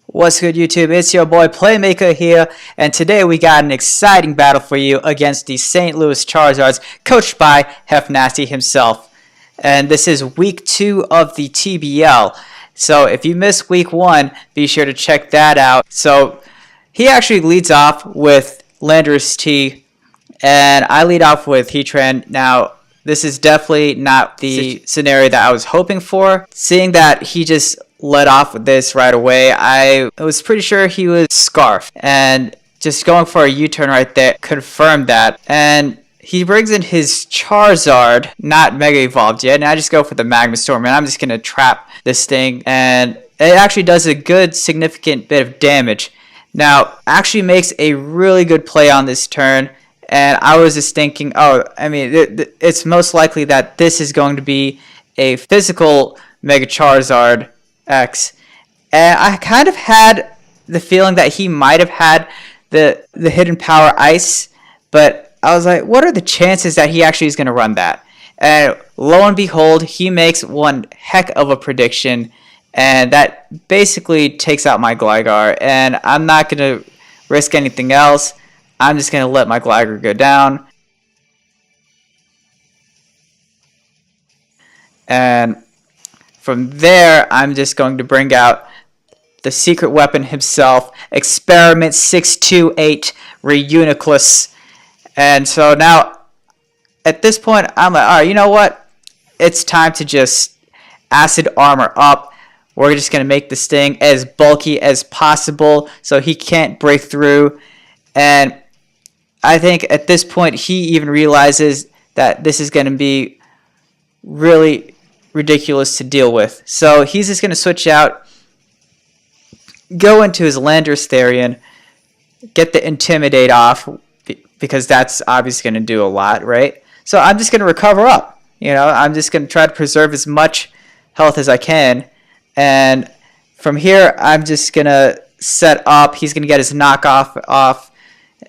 What's good, YouTube? It's your boy Playmaker here, and today we got an exciting battle for you against the St. Louis Charizards, coached by Hefnasty himself. And this is week 2 of the TBL. So if you missed week 1, be sure to check that out. So he actually leads off with Landorus T, and I lead off with Heatran. Now, this is definitely not the scenario that I was hoping for. Seeing that he just let off with this right away, I was pretty sure he was Scarf, and just going for a U-turn right there confirmed that. And he brings in his Charizard, not Mega Evolved yet, and I just go for the Magma Storm, and I'm just gonna trap this thing, and it actually does a good significant bit of damage. Now, actually makes a really good play on this turn, and I was just thinking, it's most likely that this is going to be a physical Mega Charizard X, and I kind of had the feeling that he might have had the hidden power ice, but I was like, what are the chances that he actually is going to run that? And lo and behold, he makes one heck of a prediction, and that basically takes out my Gligar, and I'm not going to risk anything else. I'm just going to let my Gligar go down. And from there, I'm just going to bring out the secret weapon himself, Experiment 628 Raichus. And so now, at this point, I'm like, alright, you know what? It's time to just acid armor up. We're just going to make this thing as bulky as possible so he can't break through. And I think at this point, he even realizes that this is going to be really ridiculous to deal with. So he's just going to switch out, go into his Landorus Therian, get the Intimidate off, because that's obviously going to do a lot, right? So I'm just going to recover up. I'm just going to try to preserve as much health as I can. And from here, I'm just going to set up. He's going to get his knockoff off,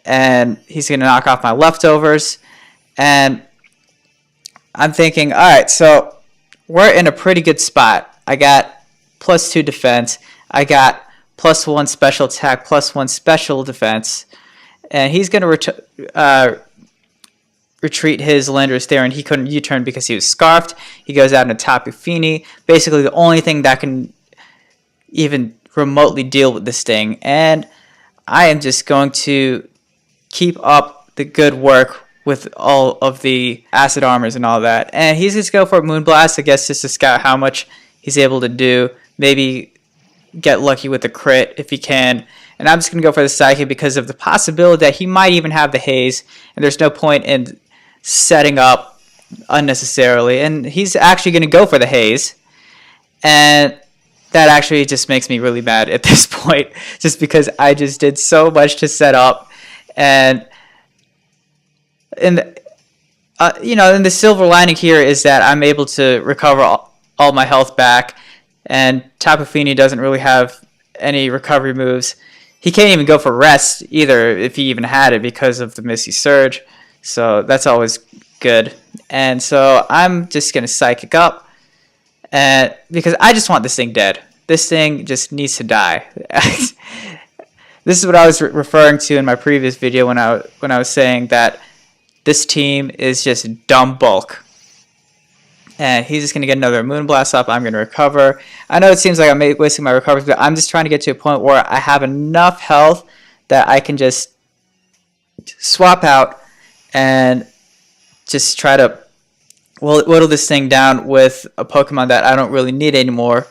and he's going to knock off my leftovers. And I'm thinking, all right, so we're in a pretty good spot. I got +2 defense. I got +1 special attack, +1 special defense. And he's going to retreat his Landorus there, and he couldn't U-turn because he was Scarfed. He goes out into Tapu Fini. Basically, the only thing that can even remotely deal with this thing. And I am just going to keep up the good work with all of the acid armors and all that. And he's just go for a Moonblast, I guess, just to scout how much he's able to do. Maybe get lucky with a crit if he can. And I'm just going to go for the Psychic because of the possibility that he might even have the Haze. And there's no point in setting up unnecessarily. And he's actually going to go for the Haze. And that actually just makes me really mad at this point. Just because I just did so much to set up. And the silver lining here is that I'm able to recover all my health back, and Tapu Fini doesn't really have any recovery moves. He can't even go for rest either if he even had it because of the Misty Surge, so that's always good. And so I'm just gonna Psychic up, and because I just want this thing dead. This thing just needs to die. This is what I was referring to in my previous video when I was saying that this team is just dumb bulk. And he's just going to get another Moonblast up. I'm going to recover. I know it seems like I'm wasting my recoveries, but I'm just trying to get to a point where I have enough health that I can just swap out and just try to whittle this thing down with a Pokemon that I don't really need anymore.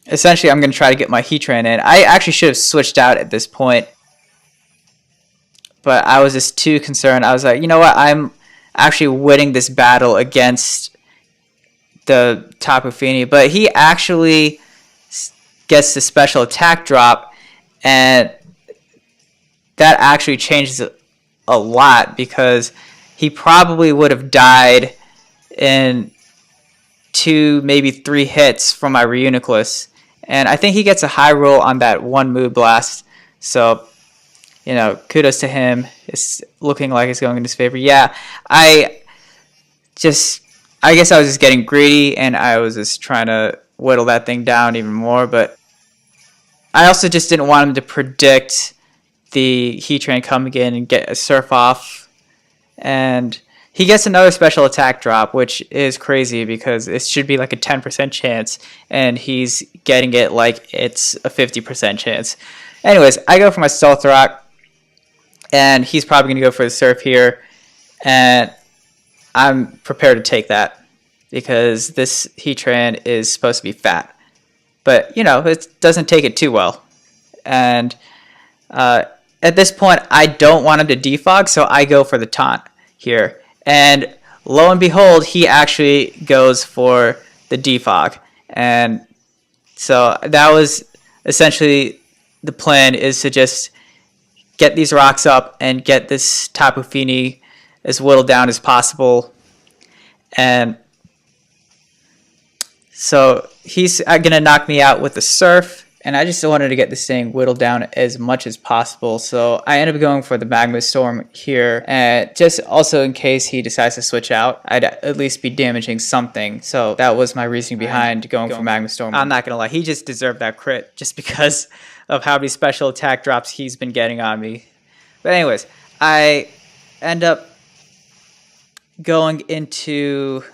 Essentially, I'm going to try to get my Heatran in. I actually should have switched out at this point, but I was just too concerned. I was like, you know what? I'm actually winning this battle against the Tapu Fini. But he actually gets the special attack drop, and that actually changes it a lot because he probably would have died in 2, maybe 3 hits from my Raichus. And I think he gets a high roll on that one Moonblast. So kudos to him. It's looking like it's going in his favor. Yeah, I guess I was just getting greedy, and I was just trying to whittle that thing down even more. But I also just didn't want him to predict the Heatran coming in and get a Surf off. And he gets another special attack drop, which is crazy because it should be like a 10% chance, and he's getting it like it's a 50% chance. Anyways, I go for my Stealth Rock, and he's probably going to go for the Surf here, and I'm prepared to take that because this Heatran is supposed to be fat. But, you know, it doesn't take it too well. And at this point, I don't want him to defog, so I go for the taunt here. And lo and behold, he actually goes for the defog. And so that was essentially the plan, is to just get these rocks up and get this Tapu Fini as whittled down as possible. And so he's going to knock me out with the Surf, and I just wanted to get this thing whittled down as much as possible. So I ended up going for the Magma Storm here, and just also in case he decides to switch out, I'd at least be damaging something. So that was my reasoning behind going for Magma Storm. I'm not going to lie, he just deserved that crit just because of how many special attack drops he's been getting on me. But anyways, I end up going into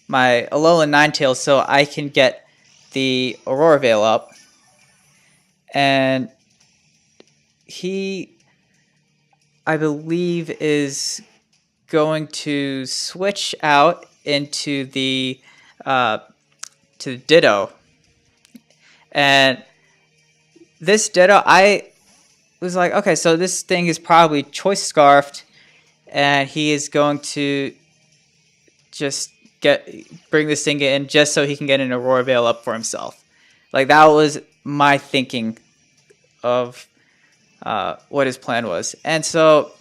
my Alolan Ninetales so I can get the Aurora Veil up. And he, I believe, is going to switch out into the Ditto. And this Ditto, I was like, okay, so this thing is probably Choice Scarfed, and he is going to just bring this thing in just so he can get an Aurora Veil up for himself. Like, that was my thinking of what his plan was. And so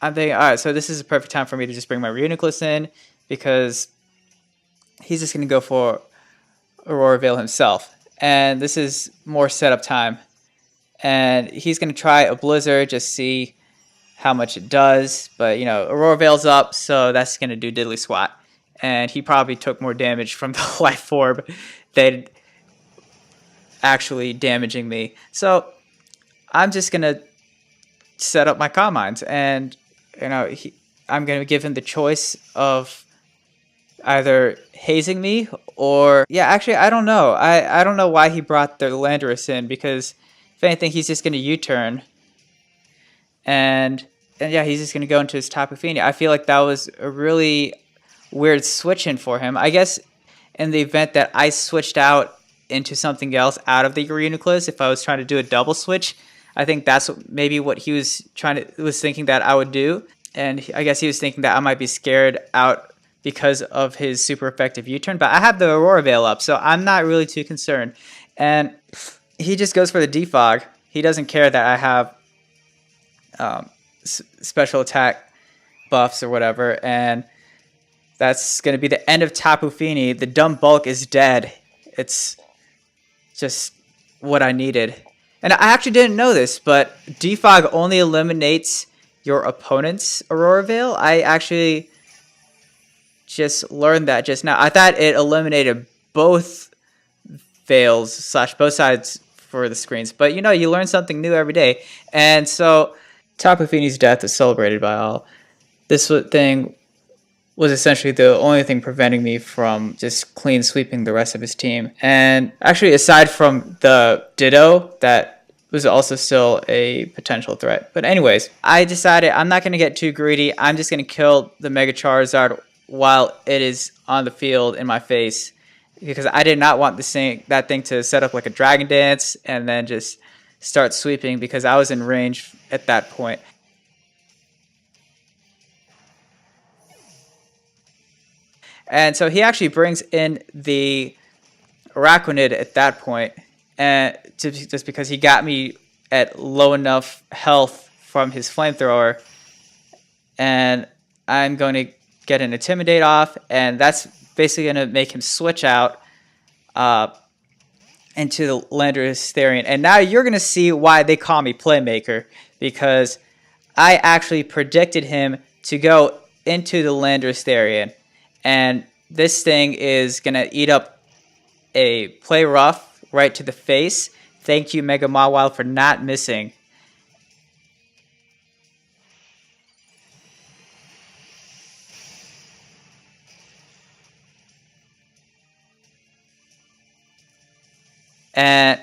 I'm thinking, all right, so this is a perfect time for me to just bring my Reuniclus in, because he's just going to go for Aurora Veil himself. And this is more setup time. And he's going to try a Blizzard, just see how much it does. But, you know, Aurora Veil's up, so that's going to do diddly squat. And he probably took more damage from the Life Orb than actually damaging me. So I'm just going to set up my Calm Minds. And, you know, I'm going to give him the choice of either hazing me or... Yeah, actually, I don't know. I don't know why he brought the Landorus in, because if anything, he's just going to U-turn. And yeah, he's just going to go into his Tapu Fini. I feel like that was a really weird switch in for him. I guess in the event that I switched out into something else out of the Reuniclus, if I was trying to do a double switch, I think that's maybe what he was thinking that I would do. And I guess he was thinking that I might be scared out because of his super effective U-turn. But I have the Aurora Veil up, so I'm not really too concerned. And he just goes for the defog. He doesn't care that I have special attack buffs or whatever, and that's going to be the end of Tapu Fini. The dumb bulk is dead. It's just what I needed. And I actually didn't know this, but defog only eliminates your opponent's Aurora Veil. I actually just learned that just now. I thought it eliminated both veils / both sides for the screens, but you know, you learn something new every day. And so Tapu Fini's death is celebrated by all. This thing was essentially the only thing preventing me from just clean sweeping the rest of his team. And actually, aside from the Ditto, that was also still a potential threat. But anyways, I decided I'm not going to get too greedy. I'm just going to kill the Mega Charizard while it is on the field in my face, because I did not want that thing to set up like a Dragon Dance and then just start sweeping, because I was in range at that point. And so he actually brings in the Araquanid at that point, and just because he got me at low enough health from his flamethrower. And I'm going to get an Intimidate off, and that's basically going to make him switch out into the Landorus Therian. And now you're going to see why they call me Playmaker, because I actually predicted him to go into the Landorus Therian. And this thing is going to eat up a Play Rough right to the face, Thank you, Mega Mawile, for not missing. And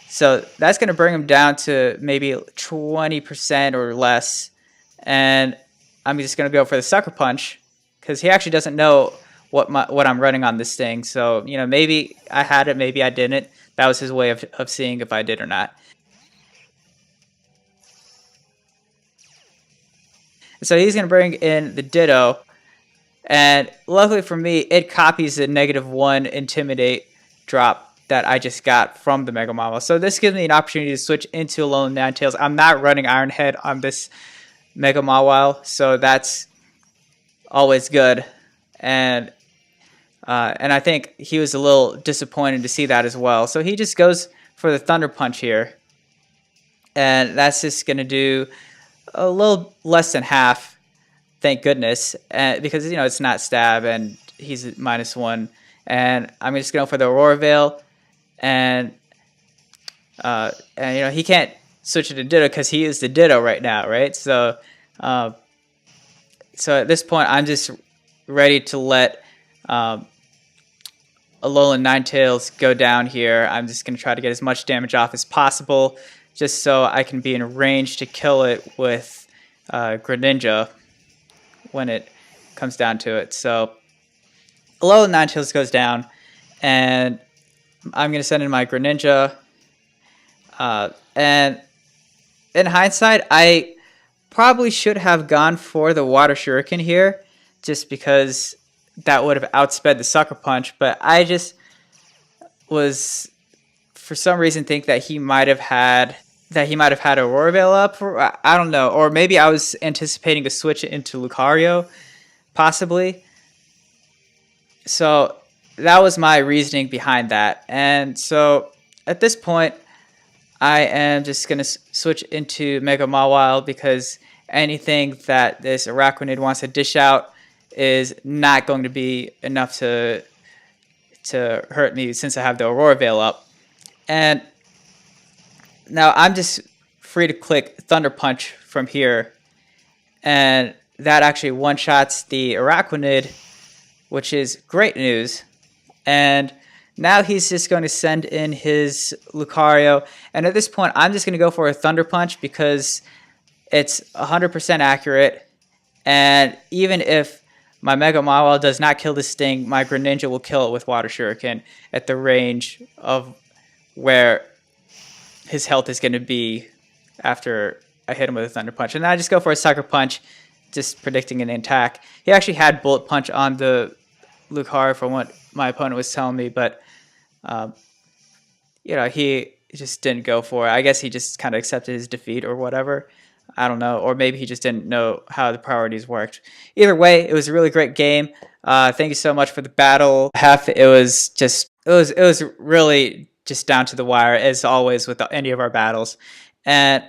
so that's going to bring him down to maybe 20% or less. And I'm just going to go for the Sucker Punch because he actually doesn't know what I'm running on this thing. So, you know, maybe I had it, maybe I didn't. That was his way of seeing if I did or not. So he's going to bring in the Ditto. And luckily for me, it copies the -1 Intimidate drop that I just got from the Mega Mawile. So this gives me an opportunity to switch into Alolan Ninetales. I'm not running Iron Head on this Mega Mawile, so that's always good. And I think he was a little disappointed to see that as well. So he just goes for the Thunder Punch here. And that's just going to do a little less than half, thank goodness, because, you know, it's not stab and he's at -1. And I'm just going for the Aurora Veil. And you know, he can't switch it to Ditto because he is the Ditto right now, right? So, so at this point, I'm just ready to let Alolan Ninetales go down here. I'm just going to try to get as much damage off as possible, just so I can be in range to kill it with Greninja when it comes down to it. So Alolan Ninetales goes down, and I'm going to send in my Greninja. And in hindsight, I probably should have gone for the Water Shuriken here, just because that would have outsped the Sucker Punch. But I just was, for some reason, think that he might have had Aurora Veil up. I don't know. Or maybe I was anticipating a switch into Lucario, possibly. So that was my reasoning behind that. And so at this point, I am just going to switch into Mega Mawile because anything that this Araquanid wants to dish out is not going to be enough to hurt me since I have the Aurora Veil up. And now I'm just free to click Thunder Punch from here, and that actually one-shots the Araquanid, which is great news. And now he's just going to send in his Lucario, and at this point I'm just going to go for a Thunder Punch because it's 100% accurate, and even if my Mega Mawile does not kill this thing, my Greninja will kill it with Water Shuriken at the range of where his health is going to be after I hit him with a Thunder Punch. And then I just go for a Sucker Punch, just predicting an attack. He actually had Bullet Punch on the Lucario from what my opponent was telling me, but you know, he just didn't go for it. I guess he just kind of accepted his defeat or whatever. I don't know. Or maybe he just didn't know how the priorities worked. Either way, it was a really great game. Thank you so much for the battle. It was really just down to the wire, as always with any of our battles. And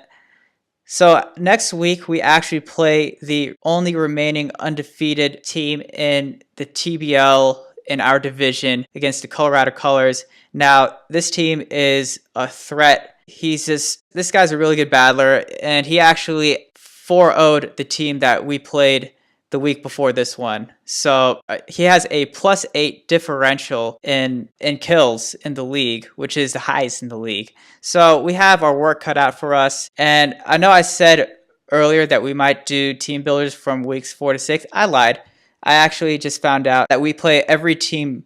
so next week, we actually play the only remaining undefeated team in the TBL in our division against the Colorado Colors. Now, this team is a threat. This guy's a really good battler, and he actually 4-0'd the team that we played the week before this one. So he has a +8 differential in kills in the league, which is the highest in the league. So we have our work cut out for us. And I know I said earlier that we might do team builders from weeks 4 to 6. I lied. I actually just found out that we play every team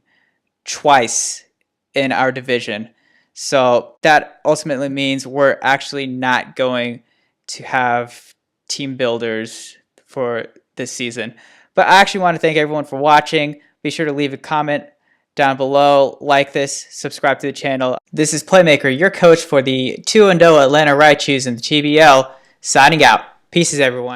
twice in our division. So that ultimately means we're actually not going to have team builders for this season. But I actually want to thank everyone for watching. Be sure to leave a comment down below, like this, subscribe to the channel. This is Playmaker, your coach for the 2-0 Atlanta Raichus in the TBL, signing out. Pieces, everyone.